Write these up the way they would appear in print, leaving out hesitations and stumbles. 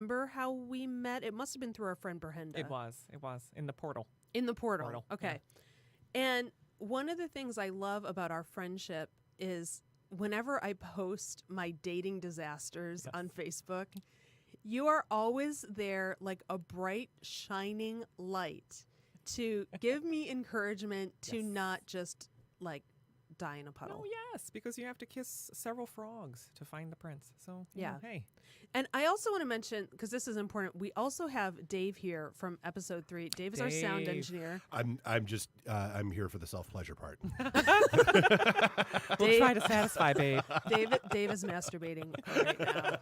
remember how we met? It must have been through our friend Berhenda. It was in the portal. In the portal. Okay. Yeah. And one of the things I love about our friendship is whenever I post my dating disasters on Facebook, you are always there like a bright, shining light to give me encouragement to not just like die in a puddle. Oh, yes, because you have to kiss several frogs to find the prince. So, hey. And I also want to mention, because this is important, we also have Dave here from episode 3. Dave is our sound engineer. I'm here for the self-pleasure part. We'll try to satisfy, babe. Dave is masturbating right now.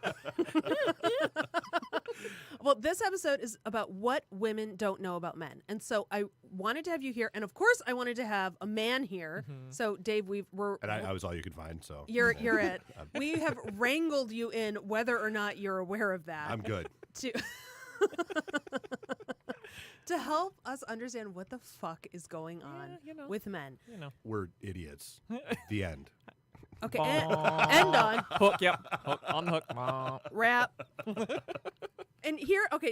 Well, this episode is about what women don't know about men. And so I wanted to have you here. And of course, I wanted to have a man here. Mm-hmm. So, Dave, I was all you could find. So You're it. We have wrangled you in whether or not you're aware of that. I'm good. To help us understand what the fuck is going on with men. We're idiots. The end. Okay, end on. Hook, yep. Hook, on the hook. Wrap. And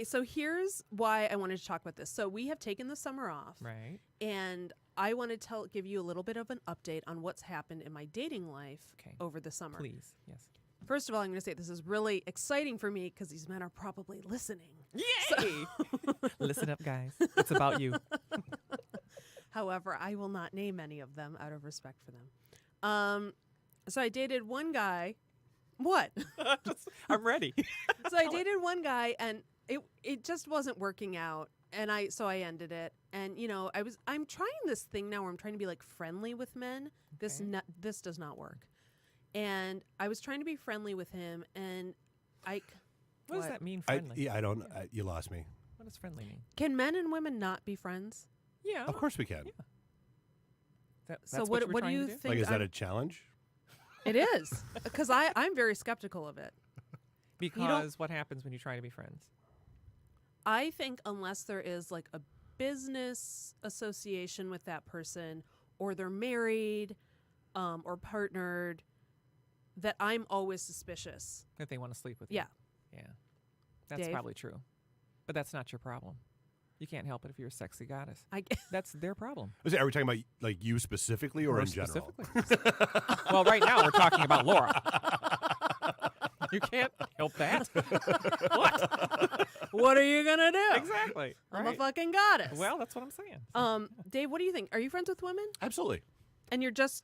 so here's why I wanted to talk about this. So we have taken the summer off. Right. And I want to give you a little bit of an update on what's happened in my dating life over the summer. Please, yes. First of all, I'm going to say this is really exciting for me because these men are probably listening. Yay! Listen up, guys. It's about you. However, I will not name any of them out of respect for them. So I dated one guy. What? I'm ready. So I dated one guy, and it just wasn't working out, and so I ended it. And I'm trying this thing now where I'm trying to be like friendly with men. Okay. This does not work. And I was trying to be friendly with him, and What does that mean, friendly? I don't. You lost me. What does friendly mean? Can men and women not be friends? Yeah, of course we can. Yeah. That's so what do you think? Like, is that a challenge? It is, because I'm very skeptical of it. Because what happens when you try to be friends? I think unless there is like a business association with that person, or they're married, or partnered, that I'm always suspicious. That they want to sleep with you. Yeah. Yeah. That's Dave? probably true. But that's not your problem. You can't help it if you're a sexy goddess. That's their problem. Are we talking about like you specifically or in general? Well, right now we're talking about Laura. You can't help that. What? What are you going to do? Exactly. I'm a fucking goddess. Well, that's what I'm saying. Dave, what do you think? Are you friends with women? Absolutely. And you're just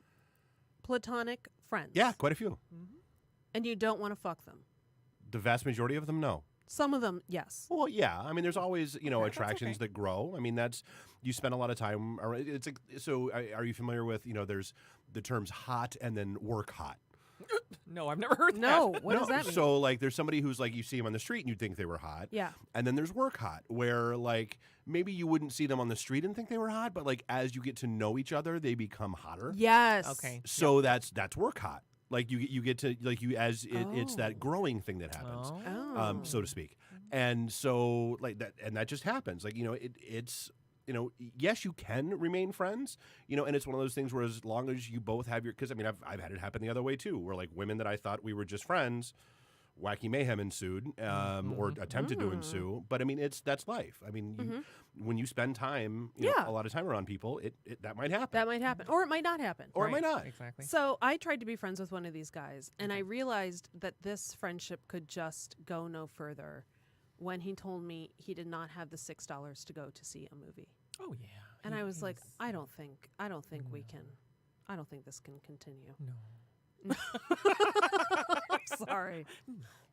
platonic friends? Yeah, quite a few. Mm-hmm. And you don't want to fuck them? The vast majority of them, no. Some of them, yes. Well, yeah. I mean, there's always, attractions that grow. I mean, you spend a lot of time. Are you familiar with, there's the terms hot and then work hot? No, I've never heard that. No, what does that mean? So, like, there's somebody who's, like, you see them on the street and you'd think they were hot. Yeah. And then there's work hot, where, like, maybe you wouldn't see them on the street and think they were hot, but, like, as you get to know each other, they become hotter. Yes. Okay. So that's work hot. Like, you get to, like, it's that growing thing that happens, so to speak. And so, like, that just happens. Like, it's... yes, you can remain friends, and it's one of those things where as long as you both have because I mean, I've had it happen the other way too, where like women that I thought we were just friends, wacky mayhem ensued, or attempted to ensue. But I mean, that's life. I mean, when you spend time, a lot of time around people, that might happen. That might happen, or it might not happen, or it might not. Exactly. So I tried to be friends with one of these guys, and I realized that this friendship could just go no further when he told me he did not have the $6 to go to see a movie. Oh yeah. And I was like, I don't think we can. I don't think this can continue. No. Sorry.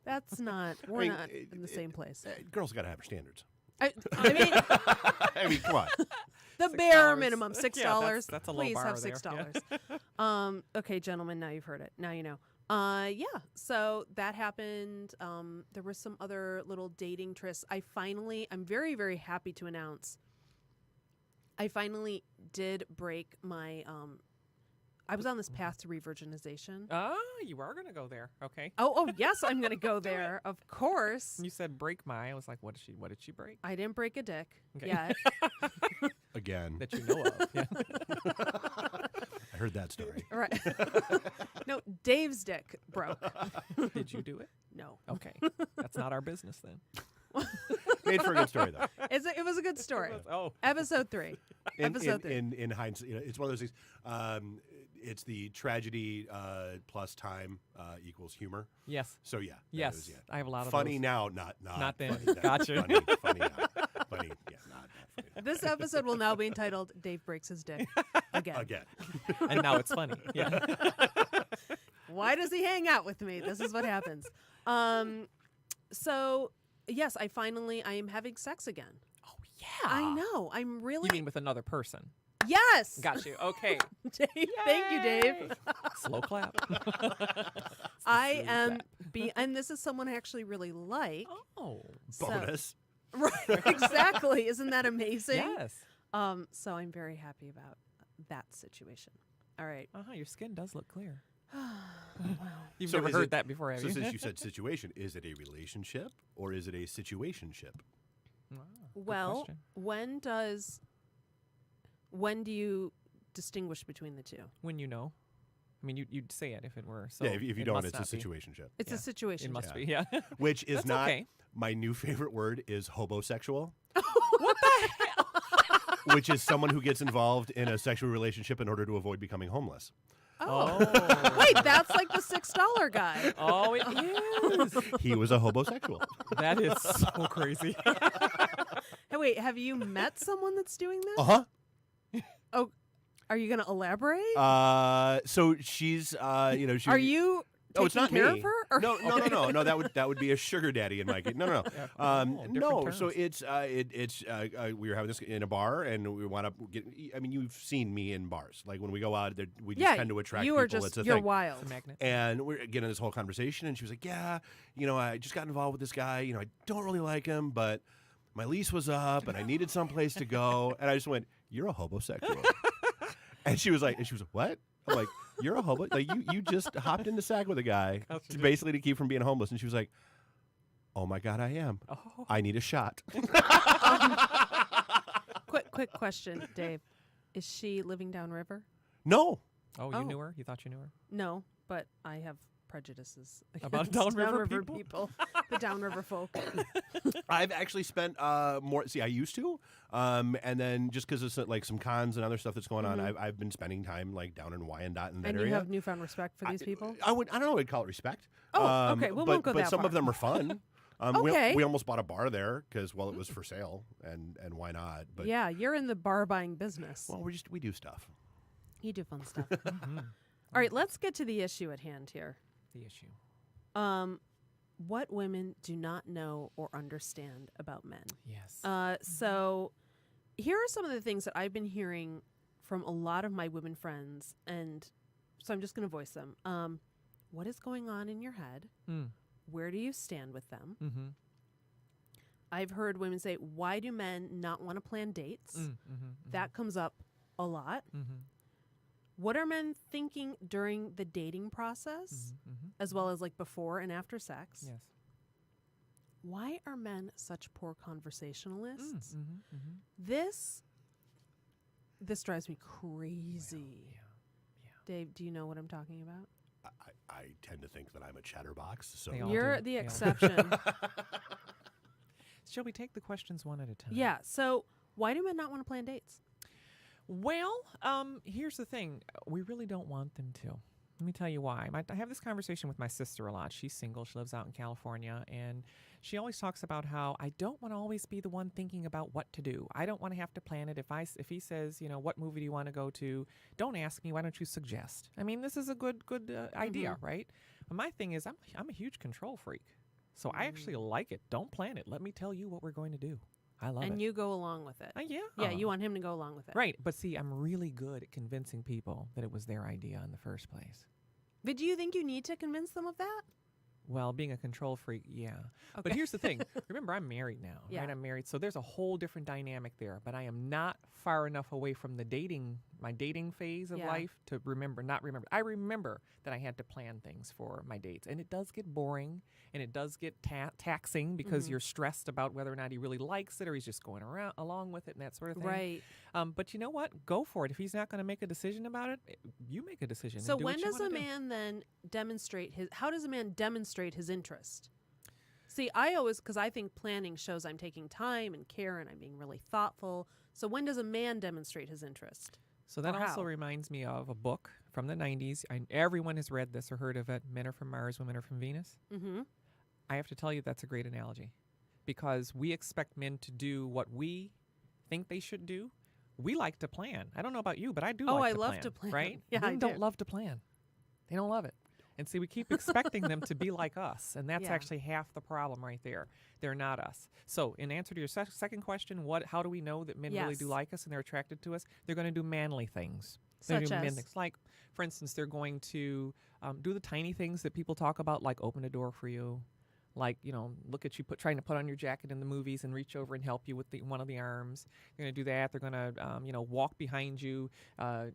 That's not. We're not in the same place. Girls got to have standards. I mean, come on. The bare minimum, $6. Yeah, that's a low Please bar have there. $6. Okay, gentlemen, now you've heard it. Now you know. So that happened. There were some other little dating trysts. I'm very, very happy to announce I finally did break my, I was on this path to re-virginization. You are going to go there. Okay. Oh, yes, I'm going to go there. Of course. You said break my. I was like, what did she break? I didn't break a dick yet. Again. That you know of. Yeah. I heard that story. Right. No, Dave's dick broke. Did you do it? No. Okay. That's not our business then. Made for a good story, though. It was a good story. Oh. Episode 3. Episode 3. In hindsight, it's one of those things. It's the tragedy plus time equals humor. Yes. So yeah. Yes. Was, I have a lot of funny those. now, not then. Funny then. Gotcha. Funny now. Funny, yeah, not funny. This episode will now be entitled "Dave Breaks His Dick Again." Again. And now it's funny. Yeah. Why does he hang out with me? This is what happens. So yes, I am having sex again. Oh yeah. I know. I'm really. You mean with another person? Yes. Got you. Okay. Dave, thank you, Dave. Slow clap. I am and this is someone I actually really like. Oh. Bonus. Right, exactly. Isn't that amazing? Yes. So I'm very happy about that situation. All right. Your skin does look clear. Wow. You've So never is heard it- that before, have So you? since you said situation, is it a relationship or is it a situationship? Wow, good Well, question. when do you distinguish between the two? When you know. I mean, you'd say it if it were. So yeah, if you it don't, must it's a not be. situationship. It's Yeah. a situation. It must Yeah. be, yeah. Which is That's not okay. my new favorite word is hobosexual. What the hell? Which is someone who gets involved in a sexual relationship in order to avoid becoming homeless. Oh. Wait, that's like the $6 guy. Oh, it is. He was a hobosexual. That is so crazy. Hey, wait, have you met someone that's doing this? Uh-huh. Oh, are you going to elaborate? So she's, she. Are you Oh, it's taking not care me. of her? Or- No. That would be a sugar daddy in my case. No. different No. So terms. it's we were having this in a bar and we wound up getting. I mean, you've seen me in bars. Like when we go out, we just Yeah, tend to attract you people. are just, it's a you're thing. wild. The magnet. And we're getting this whole conversation, and she was like, "Yeah, I just got involved with this guy. I don't really like him, but my lease was up, and I needed someplace to go." And I just went, "You're a homosexual." And she was like, "What?" I'm like, "You're a hobo. Like you just hopped into sack with a guy basically to keep from being homeless." And she was like, "Oh my God, I am. Oh. I need a shot." Quick question, Dave. Is she living downriver? No. Oh, you knew her? You thought you knew her? No, but I have prejudices About against downriver people. The downriver folk. I've actually spent more. See, I used to, and then just because it's like some cons and other stuff that's going on, I've been spending time like down in Wyandotte and that And area. you have newfound respect for these people? I don't know. I'd call it respect. Oh, okay. We won't go but that some far. of them are fun. Okay. We almost bought a bar there because it was for sale, and why not? But Yeah, you're in the bar buying business. well, we do stuff. You do fun stuff. All right, let's get to the issue at hand here. The issue. What women do not know or understand about men. Yes. So here are some of the things that I've been hearing from a lot of my women friends, and so I'm just going to voice them. What is going on in your head? Where do you stand with them? Mm-hmm. I've heard women say, why do men not want to plan dates? That comes up a lot. What are men thinking during the dating process, as well as like before and after sex? Yes. Why are men such poor conversationalists? This drives me crazy. Yeah. Dave, do you know what I'm talking about? I tend to think that I'm a chatterbox. So They all You're do. the They all do. exception. Shall we take the questions one at a time? Yeah. So why do men not want to plan dates? Well, here's the thing. We really don't want them to. Let me tell you why. I have this conversation with my sister a lot. She's single. She lives out in California. And she always talks about how I don't want to always be the one thinking about what to do. I don't want to have to plan it. If he says, what movie do you want to go to, don't ask me. Why don't you suggest? I mean, this is a good idea, right? But my thing is I'm a huge control freak. So I actually like it. Don't plan it. Let me tell you what we're going to do. I love it. And you go along with it. Yeah. Yeah, you want him to go along with it. Right. But see, I'm really good at convincing people that it was their idea in the first place. But do you think you need to convince them of that? Well, being a control freak, yeah. Okay. But here's the thing. Remember, I'm married now, Yeah. right? I'm married. So there's a whole different dynamic there. But I am not far enough away from the dating my dating phase of Yeah. life to not remember. I remember that I had to plan things for my dates, and it does get boring, and it does get taxing because you're stressed about whether or not he really likes it or he's just going around along with it and that sort of thing. Right. But you know what? Go for it. If he's not going to make a decision about it, you make a decision. So and do when what you does a wanna do. man then demonstrate how does a man demonstrate his interest? See, because I think planning shows I'm taking time and care and I'm being really thoughtful. So when does a man demonstrate his interest? So that Or also how? reminds me of a book from the 90s. Everyone has read this or heard of it. Men are from Mars, women are from Venus. Mm-hmm. I have to tell you that's a great analogy because we expect men to do what we think they should do. We like to plan. I don't know about you, but I do Oh, like I to love plan, to plan. right? Yeah, Women I don't do. love to plan. They don't love it. And see, we keep expecting them to be like us, and that's Yeah. actually half the problem right there. They're not us. So in answer to your second question, how do we know that men really do Yes. like us and they're attracted to us? They're going to do manly things. They're Such gonna do as? things. Like, for instance, they're going to do the tiny things that people talk about, like open a door for you, like, look at you trying to put on your jacket in the movies and reach over and help you with one of the arms. They're going to do that. They're going to, walk behind you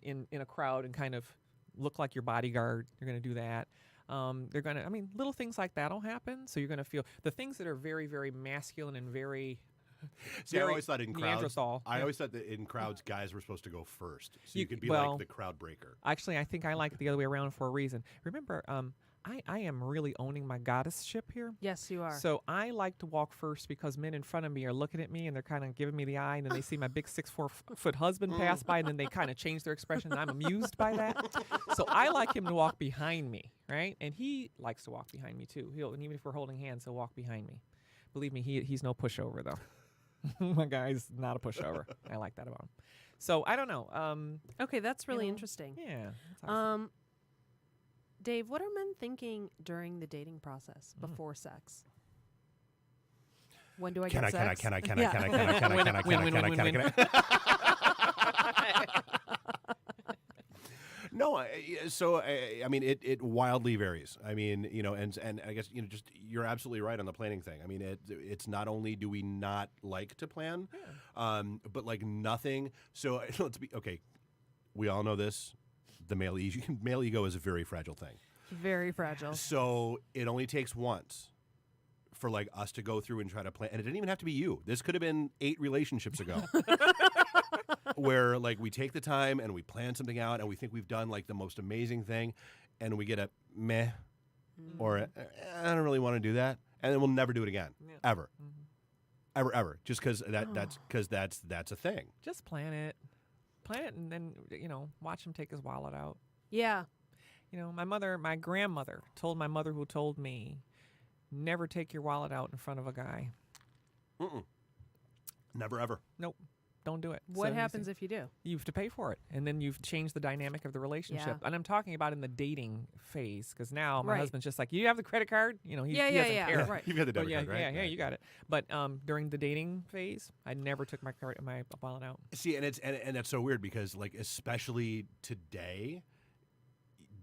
in a crowd and kind of look like your bodyguard. They're going to do that. They're going to, little things like that will happen. So you're going to feel the things that are very, very masculine and very... See, I always thought in crowds, Neanderthal. I Yeah. always thought that in crowds, guys were supposed to go first, so you could be well, like the crowd breaker. Actually, I think I like it the other way around for a reason. Remember, I am really owning my goddess-ship here. Yes, you are. So I like to walk first because men in front of me are looking at me and they're kind of giving me the eye, and then they see my big 6'4" husband pass by, and then they kind of change their expression, and I'm amused by that. So I like him to walk behind me, right? And he likes to walk behind me too. And even if we're holding hands, he'll walk behind me. Believe me, he's no pushover though. My guy's not a pushover. I like that about him. So I don't know. Okay, that's really know, interesting. Yeah. That's awesome. Dave, what are men thinking during the dating process before sex? When do I get sex? Can I? No, it wildly varies. I mean, and I guess just you're absolutely right on the planning thing. I mean, it's not only do we not like to plan, but like nothing. So let's be okay. We all know this. The male ego is a very fragile thing. Very fragile. So it only takes once for like us to go through and try to plan, and it didn't even have to be you. This could have been 8 relationships ago. Where like we take the time and we plan something out and we think we've done like the most amazing thing, and we get a meh or I don't really want to do that, and then we'll never do it again ever, ever, just because that's a thing. Just plan it, and then watch him take his wallet out. Yeah. My grandmother told my mother, who told me, never take your wallet out in front of a guy. Never ever. Nope. Don't do it. What So happens if you do? you have to pay for it, and then you've changed the dynamic of the relationship. Yeah. And I'm talking about in the dating phase, because now my Right. husband's just like, you have the credit card? He doesn't care. Yeah, right. You've got the But debit card, right? yeah, you got it. But during the dating phase, I never took my wallet out. See, and that's so weird because like especially today,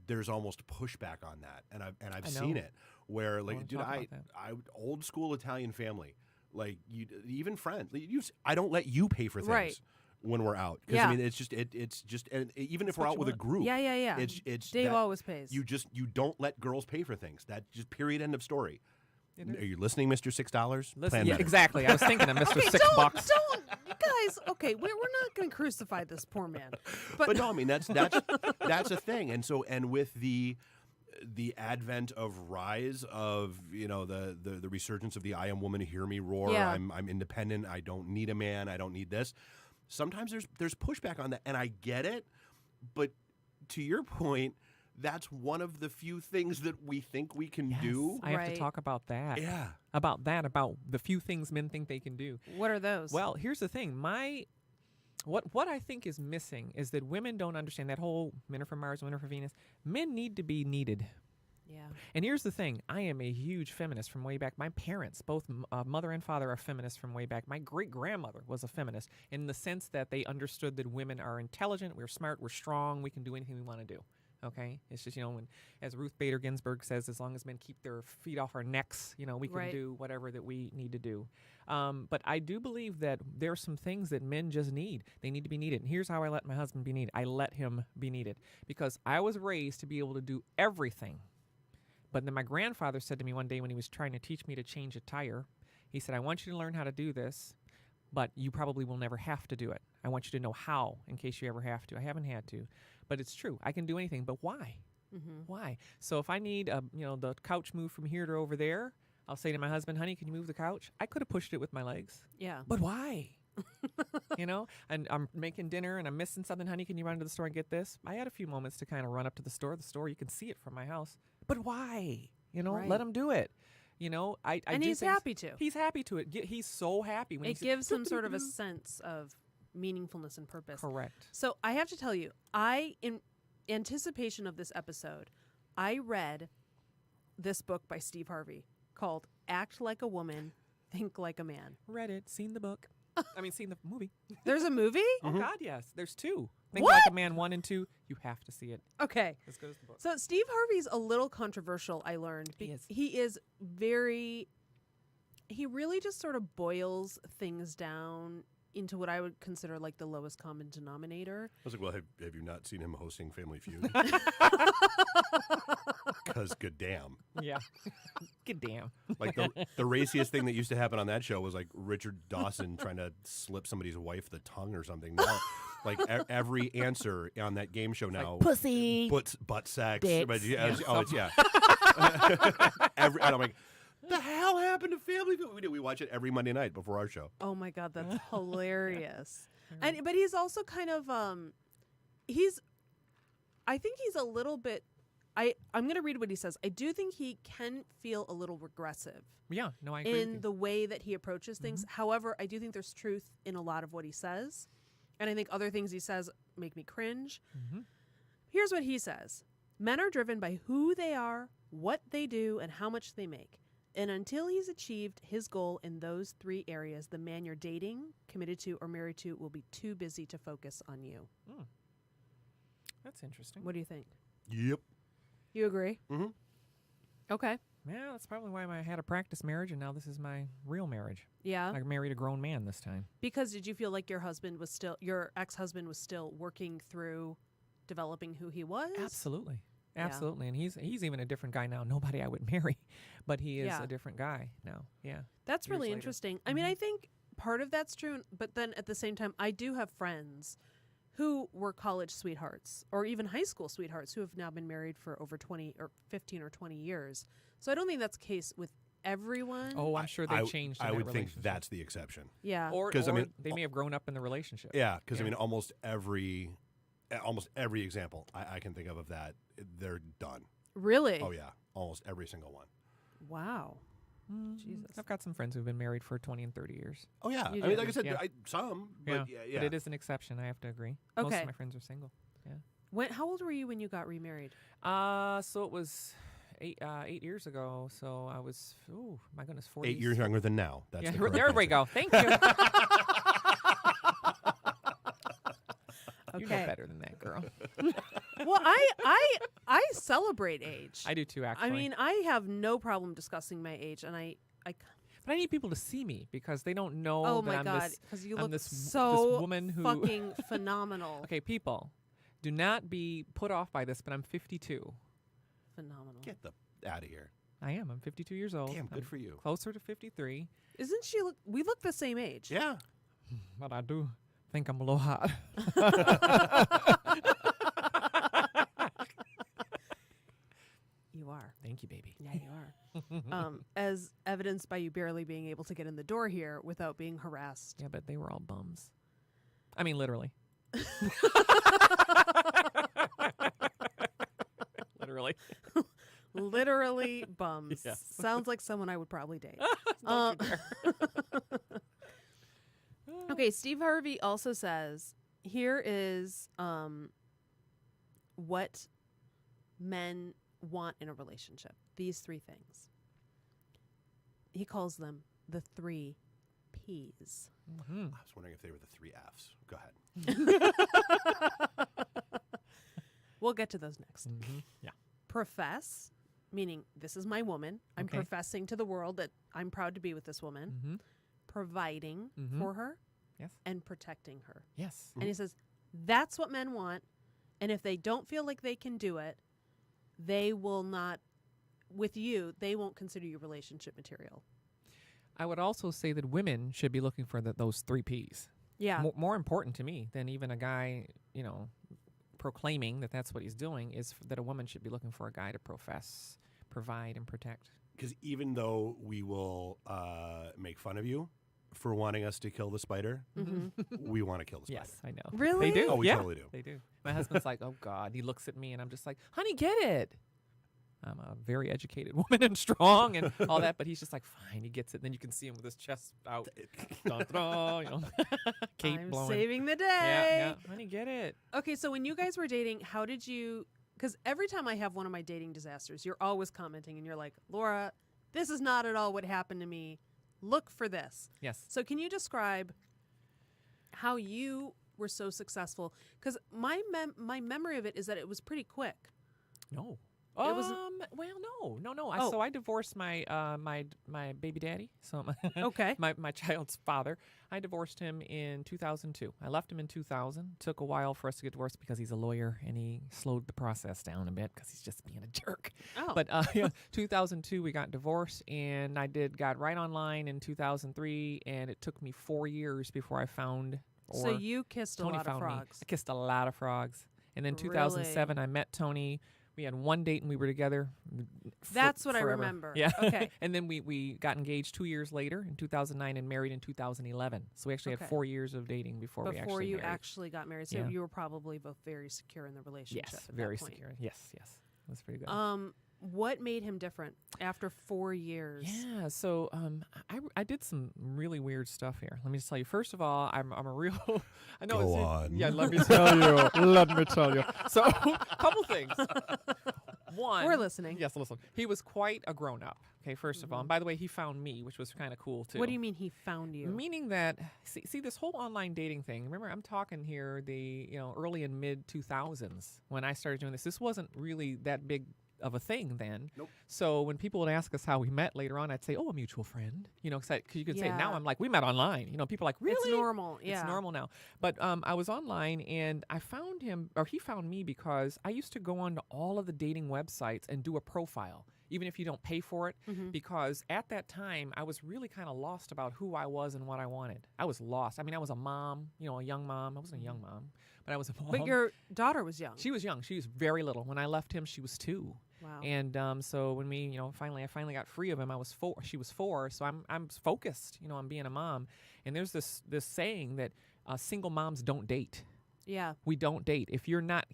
there's almost pushback on that, and I've seen it where like, dude, I old school Italian family, like even friends, I don't let you pay for things. Right. When we're out, because I mean, it's just, and even if we're out with a group, Yeah. it's Dave that always pays. you don't let girls pay for things. That just period, end of story. Are you listening, Mr. $6? Listen, yeah, exactly. I was thinking of Mr. $6. Don't, you guys. Okay, we're not going to crucify this poor man. But no, I mean that's a thing, and with the advent of rise of the resurgence of the I am woman, hear me roar. Yeah. I'm independent. I don't need a man. I don't need this. Sometimes there's pushback on that, and I get it. But to your point, that's one of the few things that we think we can do. I have Right. to talk about that. Yeah. About the few things men think they can do. What are those? Well, here's the thing. What I think is missing is that women don't understand that whole men are from Mars, women are from Venus. Men need to be needed. yeah. And here's the thing. I am a huge feminist from way back. My parents, both mother and father, are feminists from way back. My great-grandmother was a feminist in the sense that they understood that women are intelligent, we're smart, we're strong, we can do anything we want to do. Okay, it's just when, as Ruth Bader Ginsburg says, as long as men keep their feet off our necks, we can do whatever that we need to do. But I do believe that there are some things that men just need. They need to be needed. And here's how I let my husband be needed. I let him be needed because I was raised to be able to do everything. But then my grandfather said to me one day when he was trying to teach me to change a tire, he said, I want you to learn how to do this, but you probably will never have to do it. I want you to know how in case you ever have to. I haven't had to, but it's true. I can do anything, but why? Why? So if I need, the couch moved from here to over there, I'll say to my husband, honey, can you move the couch? I could have pushed it with my legs. Yeah. But why? And I'm making dinner and I'm missing something. Honey, can you run to the store and get this? I had a few moments to kind of run up to the store. The store, you can see it from my house. But why? Let him do it. And he's happy to. He's happy to it. He's so happy when it gives him sort of a sense of meaningfulness and purpose. Correct. So I have to tell you, in anticipation of this episode, I read this book by Steve Harvey called Act Like a Woman, Think Like a Man. Read it, seen the book. Seen the movie. There's a movie? Oh, God, yes. There's 2. Think What? Like a Man 1 and 2. You have to see it. Okay. As good as the book. So Steve Harvey's a little controversial, I learned. He is very... He really just sort of boils things down into what I would consider like the lowest common denominator. I was like, well, have you not seen him hosting Family Feud? Because good damn. Yeah. Good damn. Like the raciest thing that used to happen on that show was like Richard Dawson trying to slip somebody's wife the tongue or something. Now, like every answer on that game show now, like pussy, butt sex. Dicks. But it's I'm like, the hell happened to Family Feud? We watch it every Monday night before our show. Oh my God, that's hilarious. But he's also kind of I think he's a little bit. I'm going to read what he says. I do think he can feel a little regressive. Yeah, no, I agree in the way that he approaches things. However, I do think there's truth in a lot of what he says, and I think other things he says make me cringe. Here's what he says: men are driven by who they are, what they do, and how much they make. And until he's achieved his goal in those 3 areas, the man you're dating, committed to, or married to will be too busy to focus on you. That's interesting. What do you think? Yep. You agree? Mm-hmm. Okay. Yeah, that's probably why I had a practice marriage, and now this is my real marriage. Yeah. I married a grown man this time. Because did you feel like your ex-husband was still working through developing who he was? Absolutely. Yeah. Absolutely. And he's even a different guy now. Nobody I would marry, but he is a different guy now. Yeah. That's Years really later. interesting. I mean, I think part of that's true, but then at the same time, I do have friends who were college sweethearts or even high school sweethearts who have now been married for over 20 or 15 or 20 years. So I don't think that's the case with everyone. Oh, I'm sure they changed in I that would think relationship. that's the exception. Yeah. Or they may have grown up in the relationship. Yeah, because I mean, almost every example I can think of that, they're done. Really? Oh yeah, almost every single one. Wow. Jesus. I've got some friends who've been married for 20 and 30 years. Oh yeah, I You mean, do? like I said, Yeah. some, Yeah. but yeah. But it is an exception. I have to agree. Most Okay. of my friends are single. How old were you when you got remarried? So it was 8 years ago. So I was, oh my goodness, 40. 8 years younger than now. That's the correct there we answer. go. Thank you. You know Okay. better than that, girl. Well, I celebrate age. I do too, actually. I mean, I have no problem discussing my age, and I but I need people to see me because they don't know oh that my I'm God, this. because you I'm look this so woman who fucking phenomenal. Okay, people, do not be put off by this, but I'm 52. Phenomenal. Get the out of here. I am. I'm 52 years old. Damn, good I'm for you. Closer to 53. Isn't she? We look the same age. Yeah. But I do think I'm a little hot. You are. Thank you, baby. Yeah, you are. As evidenced by you barely being able to get in the door here without being harassed. Yeah, but they were all bums. I mean, literally. Literally. Literally bums. Yes. Sounds like someone I would probably date. Don't you dare. Okay, Steve Harvey also says, here is what men want in a relationship. These 3 things. He calls them the 3 Ps. Mm-hmm. I was wondering if they were the 3 Fs. Go ahead. We'll get to those next. Yeah. Profess, meaning this is my woman. I'm professing to the world that I'm proud to be with this woman. Providing for her. Yes. And protecting her. Yes. And he says, that's what men want. And if they don't feel like they can do it, they will not, with you, they won't consider you relationship material. I would also say that women should be looking for those 3 Ps. Yeah. More important to me than even a guy, proclaiming that that's what he's doing is that a woman should be looking for a guy to profess, provide, and protect. Because even though we will make fun of you for wanting us to kill the spider, we want to kill the spider. Yes, I know. Really? They do. Oh, we totally do. They do. My husband's like, oh, God. He looks at me, and I'm just like, honey, get it. I'm a very educated woman and strong and all that, but he's just like, fine, he gets it. And then you can see him with his chest out. Dun, dun, cape I'm blowing. saving the day. Yeah, honey, get it. Okay, so when you guys were dating, how did you... Because every time I have one of my dating disasters, you're always commenting, and you're like, Laura, this is not at all what happened to me. Look for this. Yes. So can you describe how you were so successful? Because my memory of it is that it was pretty quick. No. It was no. So I divorced my my baby daddy. So Okay. my child's father. I divorced him in 2002. I left him in 2000. Took a while for us to get divorced because he's a lawyer and he slowed the process down a bit because he's just being a jerk. Oh. But 2002 we got divorced, and I got right online in 2003, and it took me 4 years before I found. So you kissed Tony a lot of found me. frogs. I kissed a lot of frogs, and then Really? 2007 I met Tony. We had one date and we were together. That's what I forever. remember. Yeah. Okay. And then we got engaged 2 years later in 2009 and married in 2011. So we actually Okay. had 4 years of dating before we actually you married. actually got married. So Yeah. you were probably both very secure in the relationship. Yes, at very that point. secure. Yes. It was pretty good. What made him different after 4 years? Yeah, so I did some really weird stuff here. Let me just tell you. First of all, I'm a real. I know. Go on. Yeah, let me tell you. Let me tell you. So, a couple things. One, We're listening. Yes, listen. He was quite a grown up. Okay, first of all, and by the way, he found me, which was kind of cool too. What do you mean he found you? Meaning that see this whole online dating thing. Remember, I'm talking here early and mid 2000s when I started doing this. This wasn't really that big of a thing then. Nope. So when people would ask us how we met later on, I'd say, "Oh, a mutual friend." Because you could say Yeah. now I'm like, "We met online." People are like, "Really?" It's normal. Yeah. It's normal now. But I was online and I found him, or he found me, because I used to go on to all of the dating websites and do a profile, even if you don't pay for it, because at that time I was really kind of lost about who I was and what I wanted. I was lost. I mean, I was a mom, a young mom. I wasn't a young mom, but I was a mom. But your daughter was young. She was young. She was very little. When I left him, she was 2. Wow. And so when we, I finally got free of him. I was 4. She was 4. So I'm focused, on being a mom. And there's this saying that single moms don't date. Yeah. We don't date. If you're not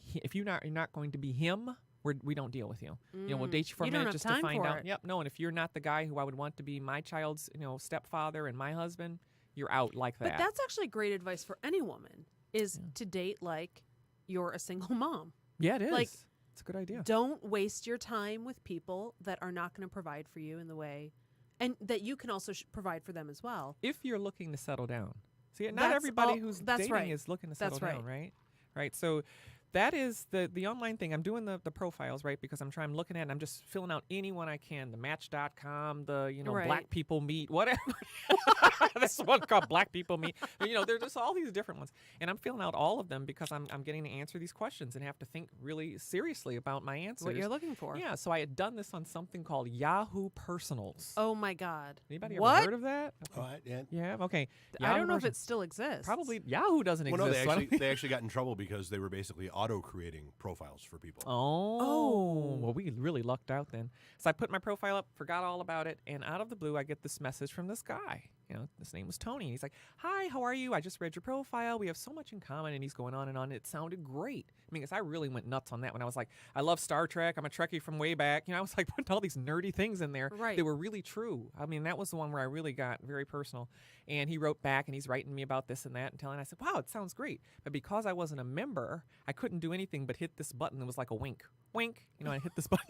going to be him, we don't deal with you. We'll date you for a minute just to find out. Yep. No. And if you're not the guy who I would want to be my child's, stepfather and my husband, you're out like that. But that's actually great advice for any woman is to date like you're a single mom. Yeah, it is. Like, it's a good idea. Don't waste your time with people that are not going to provide for you in the way, and that you can also provide for them as well. If you're looking to settle down. See, not everybody who's dating right. is looking to settle That's down, right? Right. So that is the online thing. I'm doing the profiles, right? Because I'm looking at it and I'm just filling out anyone I can. The Match.com, Right. Black People Meet, whatever. This one called Black People Meet. There's just all these different ones. And I'm filling out all of them because I'm getting to answer these questions and have to think really seriously about my answers. What you're looking for. Yeah. So I had done this on something called Yahoo Personals. Oh my God. Anybody ever What? heard of that? Yeah. Yeah. Okay. I don't know if Yahoo it still exists. Probably Yahoo doesn't Well, exist. no, so I don't- they actually got in trouble because they were basically auto-creating profiles for people. Oh. Well, we really lucked out then. So I put my profile up, forgot all about it, and out of the blue, I get this message from this guy. His name was Tony. And he's like, "Hi, how are you? I just read your profile. We have so much in common." And he's going on and on. It sounded great. I mean, because I really went nuts on that when I was like, I love Star Trek. I'm a Trekkie from way back. I was like putting all these nerdy things in there. Right. They were really true. I mean, that was the one where I really got very personal. And he wrote back and he's writing me about this and that and telling. I said, "Wow, it sounds great." But because I wasn't a member, I couldn't do anything but hit this button. It was like a wink. Wink. I hit this button.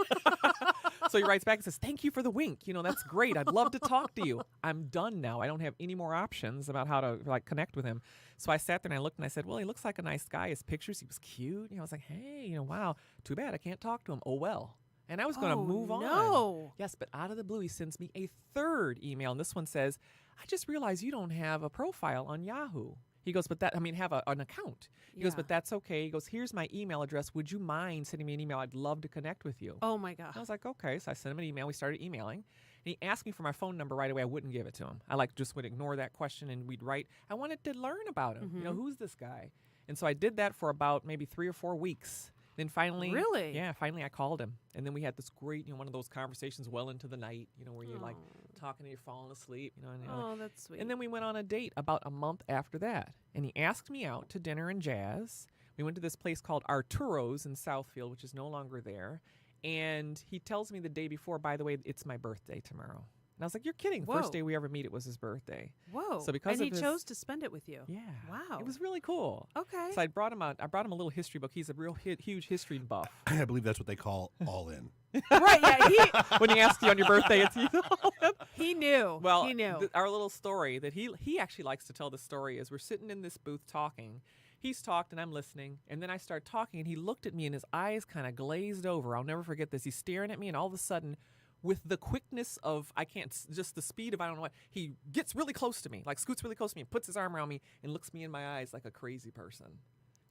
So he writes back and says, thank you for the wink. That's great. I'd love to talk to you. I'm done now. I don't have any more options about how to connect with him. So I sat there and I looked and I said, well, he looks like a nice guy. His pictures, he was cute. I was like, hey, wow, too bad I can't talk to him. Oh, well. And I was going to move on. No. Yes, but out of the blue, he sends me a third email. And this one says, I just realized you don't have a profile on Yahoo. He goes, but have an account. He goes, but that's okay. He goes, here's my email address. Would you mind sending me an email? I'd love to connect with you. Oh, my God. I was like, okay. So I sent him an email. We started emailing. And he asked me for my phone number right away. I wouldn't give it to him. I just would ignore that question and we'd write. I wanted to learn about him. Mm-hmm. Who's this guy? And so I did that for about maybe 3 or 4 weeks. Then finally, really? Yeah, finally I called him. And then we had this great, one of those conversations well into the night, where you're like talking and you're falling asleep, Oh, that's sweet. And then we went on a date about a month after that. And he asked me out to dinner and jazz. We went to this place called Arturo's in Southfield, which is no longer there. And he tells me the day before, by the way, it's my birthday tomorrow. And I was like, you're kidding. The first day we ever meet, it was his birthday. Whoa. So because and he chose to spend it with you. Yeah. Wow. It was really cool. Okay. So I brought him a little history book. He's a real huge history buff. I believe that's what they call all in. Right, yeah. When he asked you on your birthday, it's he knew. Well, he knew. Our little story that he actually likes to tell the story is we're sitting in this booth talking. He's talked and I'm listening, and then I start talking, and he looked at me, and his eyes kind of glazed over. I'll never forget this. He's staring at me, and all of a sudden, with the quickness of, just the speed of I don't know what, he gets really close to me, like scoots really close to me, and puts his arm around me, and looks me in my eyes like a crazy person.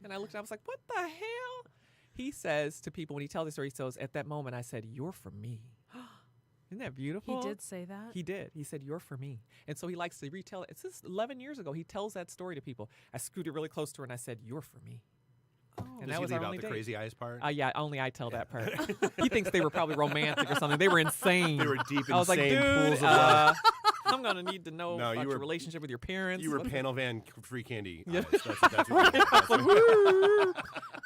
And I looked, and I was like, what the hell? He says to people, when he tells the story, he says, at that moment, I said, you're for me. Isn't that beautiful? He did say that? He did. He said, you're for me. And so he likes to retell it. It's just 11 years ago. He tells that story to people. I scooted really close to her, and I said, you're for me. Oh. And Does that he was leave our out only the date. crazy eyes part? Yeah, only I tell that part. He thinks they were probably romantic or something. They were insane. They were deep, I was like, insane dude, pools of love. I'm going to need to know No, about you your were- relationship with your parents. You were panel van free candy. Yeah. Eyes. That's what you were. Woo!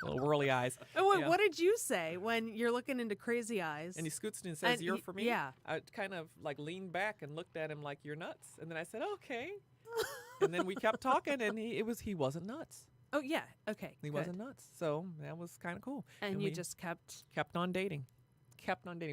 Little whirly eyes. Oh, wait, Yeah. what did you say when you're looking into crazy eyes? And he scoots in and says, And you're he- for me? yeah. I kind of leaned back and looked at him like, you're nuts. And then I said, okay. And then we kept talking, and he wasn't nuts. Oh, yeah. Okay. He good. wasn't nuts. So that was kind of cool. And you we just kept. kept on dating.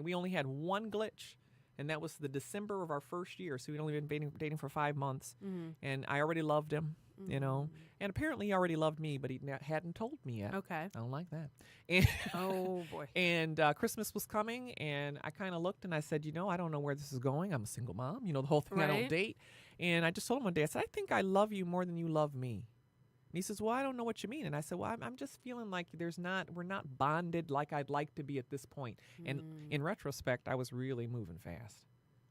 We only had one glitch, and that was the December of our first year. So we'd only been dating for 5 months. Mm-hmm. And I already loved him, And apparently he already loved me, but he hadn't told me yet. Okay. I don't like that. And Oh, boy. And Christmas was coming, and I kind of looked and I said, I don't know where this is going. I'm a single mom. The whole thing, I don't Right. date. And I just told him one day, I said, I think I love you more than you love me. And he says, well, I don't know what you mean. And I said, well, I'm just feeling like we're not bonded like I'd like to be at this point. And in retrospect, I was really moving fast.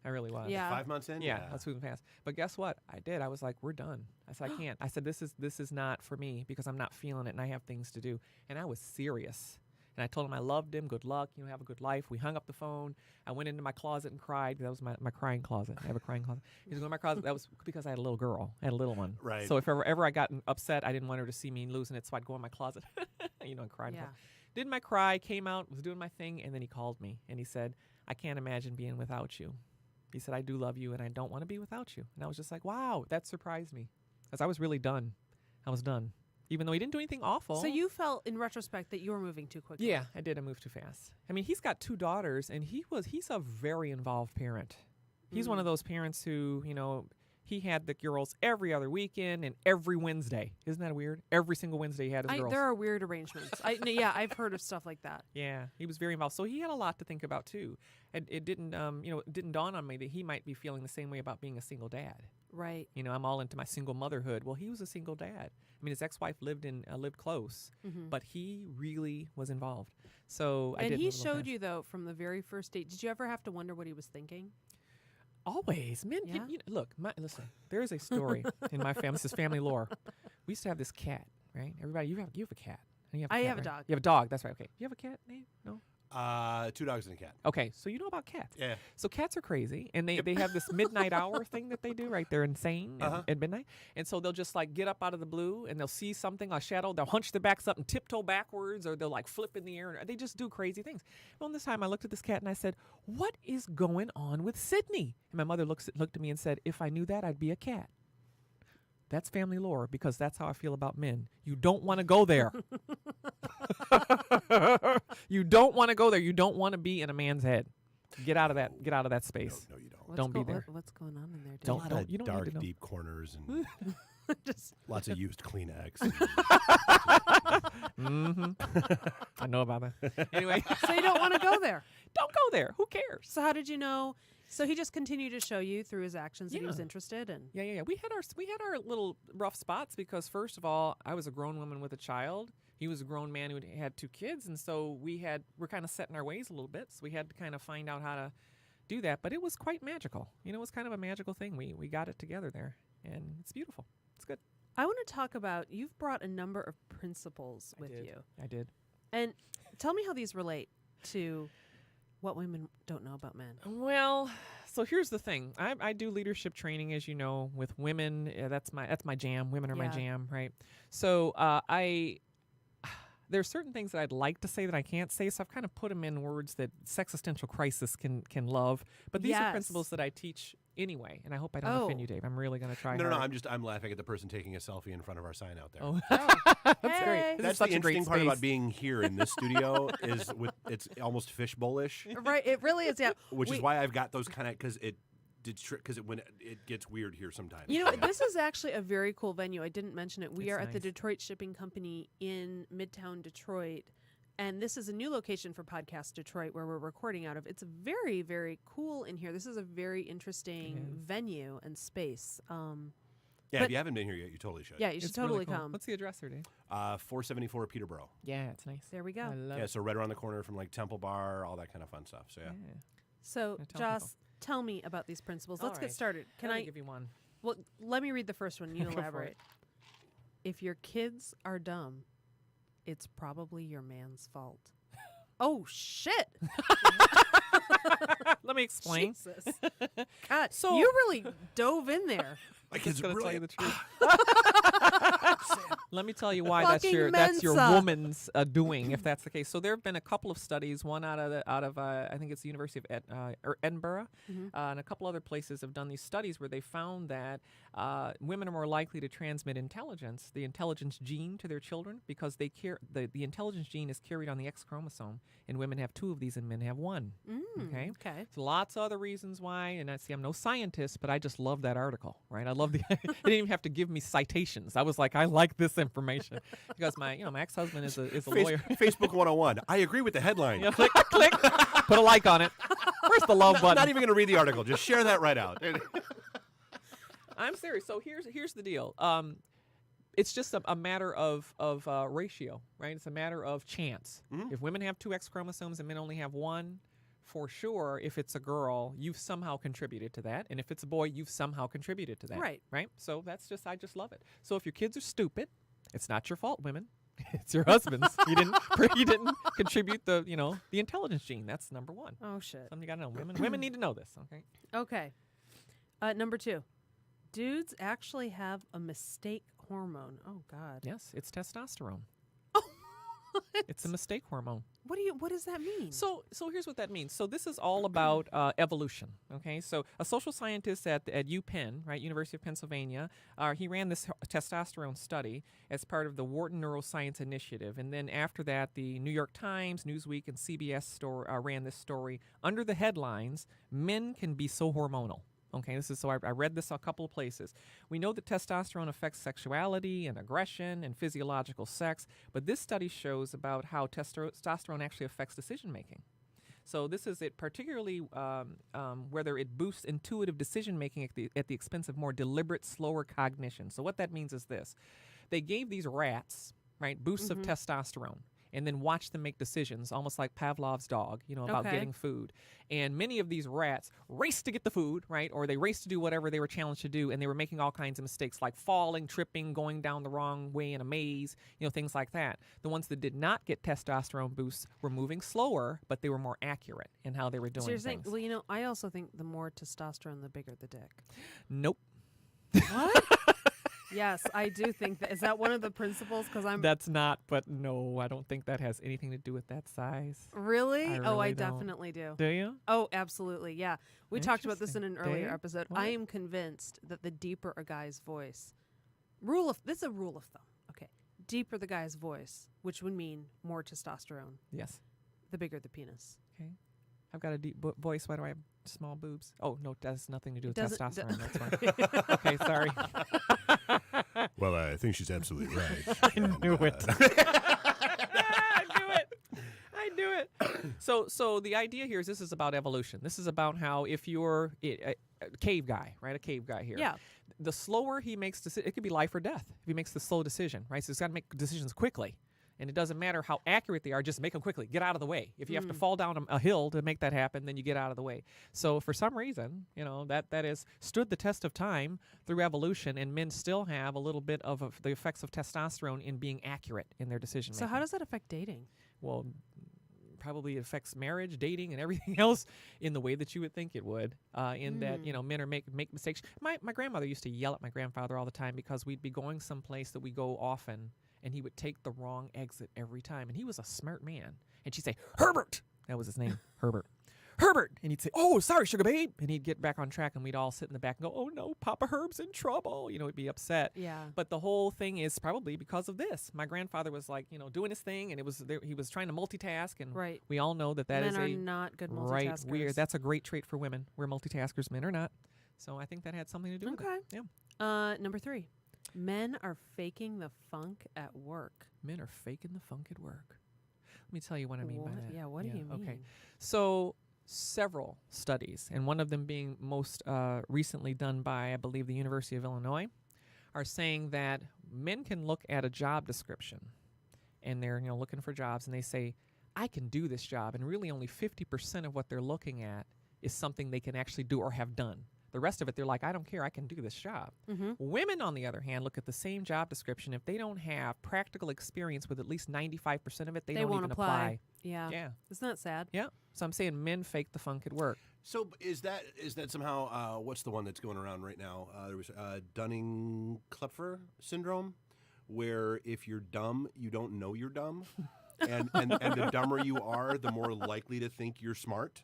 I really was. Yeah. 5 months in? Yeah, that's moving fast. But guess what? I did. I was like, we're done. I said, I can't. I said, this is not for me because I'm not feeling it and I have things to do. And I was serious. And I told him I loved him. Good luck. Have a good life. We hung up the phone. I went into my closet and cried. That was my crying closet. I have a crying closet. He was going to my closet. That was because I had a little girl. I had a little one. Right. So if ever I got upset, I didn't want her to see me losing it. So I'd go in my closet, and cry. Yeah. Did my cry, came out, was doing my thing. And then he called me and he said, I can't imagine being without you. He said, I do love you and I don't want to be without you. And I was just like, wow, that surprised me. Because I was really done. I was done. Even though he didn't do anything awful. So you felt in retrospect that you were moving too quickly. Yeah, I did. I moved too fast. I mean, he's got 2 daughters, and he's a very involved parent. He's one of those parents who, he had the girls every other weekend and every Wednesday. Isn't that weird? Every single Wednesday he had his girls. There are weird arrangements. I've heard of stuff like that. Yeah, he was very involved. So he had a lot to think about too. And it didn't dawn on me that he might be feeling the same way about being a single dad. Right. I'm all into my single motherhood. Well, he was a single dad. I mean, his ex-wife lived close, but he really was involved. So I did. And he move a little showed fast. you though from the very first date. Did you ever have to wonder what he was thinking? Always, man. Yeah? Look, listen. There is a story in my family. This is family lore. We used to have this cat, right? Everybody, you have a cat. And you have a I cat, have a right? dog. You have a dog. That's right. Okay. You have a cat, Nate? No. 2 dogs and a cat. Okay, so you know about cats. Yeah. So cats are crazy, and they have this midnight hour thing that they do, right? They're insane at midnight. And so they'll just get up out of the blue, and they'll see something, a shadow, they'll hunch their backs up and tiptoe backwards, or they'll flip in the air. And they just do crazy things. Well, this time I looked at this cat and I said, what is going on with Sydney? And my mother looked at me and said, if I knew that, I'd be a cat. That's family lore because that's how I feel about men. You don't want to go there. You don't want to go there. You don't want to be in a man's head. Get out of that space. No, you don't. Don't be there. What's going on in there? A lot of you don't dark, need to know. deep corners and Just lots of used Kleenex. I know about that. Anyway, so you don't want to go there. don't go there. Who cares? So how did you know? So he just continued to show you through his actions that he was interested in. Yeah. We had our little rough spots because first of all, I was a grown woman with a child. He was a grown man who had 2 kids, and so we're kind of set in our ways a little bit. So we had to kind of find out how to do that. But it was quite magical. You know, it was kind of a magical thing. We got it together there, and it's beautiful. It's good. I want to talk about, you've brought a number of principles with you. I did. And tell me how these relate to what women don't know about men. Well, so here's the thing. I do leadership training, as you know, with women. That's my jam. Women are my jam, right? So there's certain things that I'd like to say that I can't say, so I've kind of put them in words that Sexistential Crisis can love. But these are principles that I teach anyway, and I hope I don't offend you, Dave. I'm really going to try hard. No, I'm laughing at the person taking a selfie in front of our sign out there. Oh, That's great. That's the interesting part about being here in this studio is it's almost fishbowl-ish. Right, it really is, yeah. Which is why I've got those kind of, because when it gets weird here sometimes. You know, this is actually a very cool venue. I didn't mention it. We are at the nice. Detroit Shipping Company in Midtown Detroit. And this is a new location for Podcast Detroit where we're recording out of. It's very, very cool in here. This is a very interesting venue and space. If you haven't been here yet, you totally should. Yeah, you should totally really cool. come. What's the address there, Dave? 474 Peterborough. Yeah, it's nice. There we go. I love Yeah, it. so right around the corner from like Temple Bar, all that kind of fun stuff. So yeah. So, tell Joss, tell me about these principles. Let's get started. Can I give you one? Well, let me read the first one. You Go for elaborate. it. If your kids are dumb, it's probably your man's fault. Oh, shit. Let me explain. Jesus. God, So- you really dove in there. Like Just it's gonna tell really you the truth. Let me tell you why that's Fucking your Mensa. woman's doing, if that's the case. So there have been a couple of studies. One out of I think it's the University of Edinburgh, and a couple other places have done these studies where they found that women are more likely to transmit intelligence, the intelligence gene, to their children because the intelligence gene is carried on the X chromosome, and women have 2 of these and men have 1. Okay. So lots of other reasons why, and I'm no scientist, but I just love that article, right? I love they didn't even have to give me citations. I was like, I like this information because my ex-husband is a lawyer. Facebook 101. I agree with the headline. Click, click, put a like on it. Where's the love button? Not even going to read the article. Just share that right out. I'm serious. So here's the deal. It's just a matter of ratio, right? It's a matter of chance. If women have 2 X chromosomes and men only have 1, for sure, if it's a girl, you've somehow contributed to that. And if it's a boy, you've somehow contributed to that. Right. Right? So I just love it. So if your kids are stupid, it's not your fault, women. It's your husband's. You didn't contribute the intelligence gene. That's number 1. Oh, shit. Something you got to know. Women need to know this, okay? Okay. Number 2. Dudes actually have a mistake hormone. Oh, God. Yes, it's testosterone. It's a mistake hormone. What does that mean? So here's what that means. So this is all about evolution. Okay, so a social scientist at UPenn, right, University of Pennsylvania, he ran this testosterone study as part of the Wharton Neuroscience Initiative, and then after that, the New York Times, Newsweek, and CBS ran this story under the headlines: "Men can be so hormonal." Okay, I read this a couple of places. We know that testosterone affects sexuality and aggression and physiological sex, but this study shows about how testosterone actually affects decision making. So this is it, particularly whether it boosts intuitive decision making at the expense of more deliberate, slower cognition. So what that means is this: they gave these rats, right, boosts of testosterone, and then watch them make decisions, almost like Pavlov's dog, about getting food. And many of these rats raced to get the food, right? Or they raced to do whatever they were challenged to do, and they were making all kinds of mistakes, like falling, tripping, going down the wrong way in a maze, things like that. The ones that did not get testosterone boosts were moving slower, but they were more accurate in how they were doing So you're things. saying, well, I also think the more testosterone, the bigger the dick. Nope. What? Yes, I do think that. Is that one of the principles? Because That's not, but no, I don't think that has anything to do with that size. Really? I Oh, I really don't. definitely do. Do you? Oh, absolutely. Yeah. We talked about this in an Interesting. earlier Dave? episode. What? I am convinced that the deeper a guy's voice, this is a rule of thumb. Okay. Deeper the guy's voice, which would mean more testosterone, Yes. the bigger the penis. Okay. I've got a deep voice. Why do I have small boobs? Oh, no, that has nothing to do with doesn't- testosterone. That's why. Okay, sorry. Well, I think she's absolutely right. I knew it. I knew it. So the idea here is this is about evolution. This is about how if you're a cave guy, right? A cave guy here. Yeah. The slower he makes it could be life or death if he makes the slow decision, right? So he's got to make decisions quickly. And it doesn't matter how accurate they are, just make them quickly. Get out of the way. If you have to fall down a hill to make that happen, then you get out of the way. So for some reason, that has stood the test of time through evolution, and men still have a little bit of the effects of testosterone in being accurate in their decision making. So how does that affect dating? Well, probably affects marriage, dating, and everything else in the way that you would think it would. In that, men are make mistakes. My grandmother used to yell at my grandfather all the time because we'd be going someplace that we go often, and he would take the wrong exit every time. And he was a smart man. And she'd say, Herbert! That was his name, Herbert. Herbert! And he'd say, oh, sorry, sugar babe. And he'd get back on track, and we'd all sit in the back and go, oh, no, Papa Herb's in trouble. He'd be upset. Yeah. But the whole thing is probably because of this. My grandfather was doing his thing, and he was trying to multitask. And Right. we all know that Men is are not good multitaskers. right. That's a great trait for women. We're multitaskers. Men are not. So I think that had something to do with it. Yeah. Number 3. Men are faking the funk at work. Men are faking the funk at work. Let me tell you what I mean by that. Yeah, what do you mean? Okay. So several studies, and one of them being most recently done by, I believe, the University of Illinois, are saying that men can look at a job description, and they're looking for jobs, and they say, I can do this job, and really only 50% of what they're looking at is something they can actually do or have done. The rest of it, they're like, I don't care, I can do this job. Mm-hmm. Women, on the other hand, look at the same job description. If they don't have practical experience with at least 95% of it, they don't won't even apply. Yeah. Yeah. Isn't that sad? Yeah. So I'm saying men fake the funk at work. So is that somehow what's the one that's going around right now? There was Dunning-Klepfer syndrome, where if you're dumb, you don't know you're dumb, and the dumber you are, the more likely to think you're smart.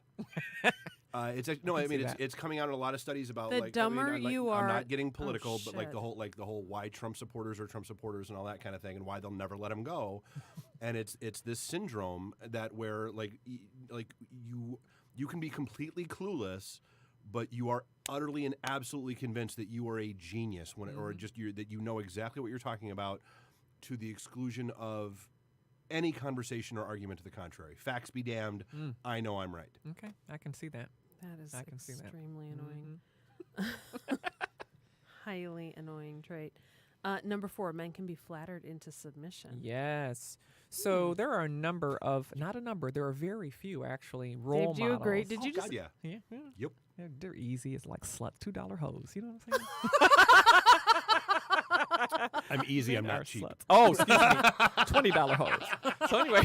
It's coming out in a lot of studies about The dumber you are. I'm not getting political, but shit. the whole why Trump supporters are Trump supporters and all that kind of thing, and why they'll never let him go. And it's this syndrome that where you can be completely clueless, but you are utterly and absolutely convinced that you are a genius that you know exactly what you're talking about, to the exclusion of any conversation or argument to the contrary. Facts be damned. I know I'm right. Okay, I can see that. That is I can see that. extremely annoying. Highly annoying trait. Number 4, men can be flattered into submission. Yes. So there are there are very few actually role Dave, do you models. agree? Did you God, just? yeah. Yeah. Yep. They're easy. It's like sluts, $2 hoes. You know what I'm saying? I'm easy. I'm Men not are cheap. sluts. Oh, excuse me. $20 hoes. So anyway.